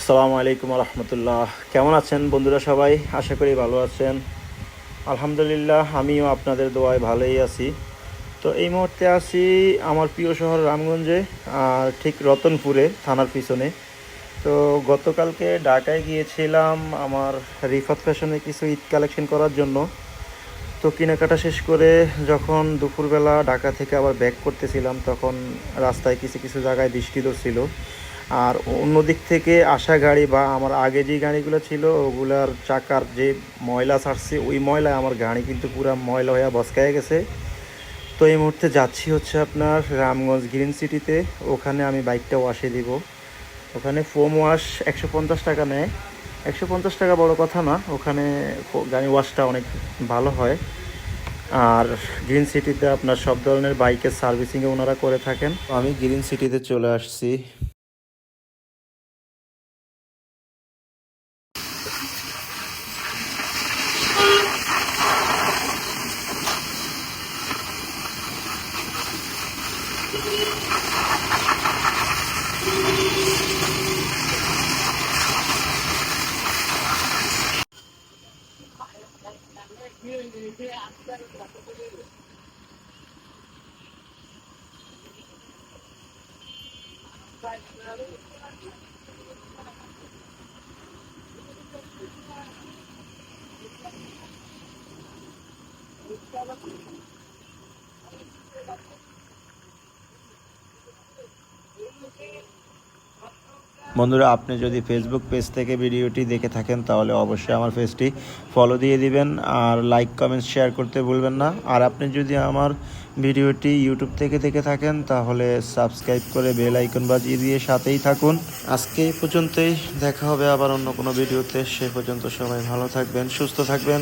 আসসালামু আলাইকুম রহমতুল্লাহ। কেমন আছেন বন্ধুরা? সবাই আশা করি ভালো আছেন। আলহামদুলিল্লাহ, আমিও আপনাদের দোয়ায় ভালোই আছি। তো এই মুহূর্তে আছি আমার প্রিয় শহর রামগঞ্জে, আর ঠিক রতনপুরে থানার পিছনে। তো গতকালকে ঢাকায় গিয়েছিলাম আমার রিফাত ফ্যাশনে কিছু ঈদ কালেকশন করার জন্য। তো কেনাকাটা শেষ করে যখন দুপুরবেলা ঢাকা থেকে আবার ব্যাক করতেছিলাম, তখন রাস্তায় কিছু কিছু জায়গায় বৃষ্টি ধরছিল। আর অন্য দিক থেকে আসা গাড়ি বা আমার আগে যে গাড়িগুলো ছিল ওগুলার চাকার যে ময়লা ছাড়ছে, ওই ময়লায় আমার গাড়ি কিন্তু পুরো ময়লা হয়ে বসকায় গেছে। তো এই মুহূর্তে যাচ্ছি হচ্ছে আপনার রামগঞ্জ গ্রিন সিটিতে। ওখানে আমি বাইকটা ওয়াশে দিব। ওখানে ফোম ওয়াশ 150 টাকা নেয়। 150 টাকা বড় কথা না, ওখানে গাড়ি ওয়াশটা অনেক ভালো হয়। আর গ্রিন সিটিতে আপনার সব ধরনের বাইকের সার্ভিসিংয়ে ওনারা করে থাকেন। আমি গ্রিন সিটিতে চলে আসছি। বন্ধুরা, আপনি যদি ফেসবুক পেজ থেকে ভিডিওটি দেখে থাকেন তাহলে অবশ্যই আমার পেজটি ফলো দিয়ে দিবেন, আর লাইক কমেন্ট শেয়ার করতে ভুলবেন না। আর আপনি যদি আমার ভিডিওটি ইউটিউব থেকে দেখে থাকেন তাহলে সাবস্ক্রাইব করে বেল আইকন বাজিয়ে দিয়ে সাথেই থাকুন। আজকে এই পর্যন্তই, দেখা হবে আবার অন্য কোনো ভিডিওতে। সে পর্যন্ত সবাই ভালো থাকবেন, সুস্থ থাকবেন।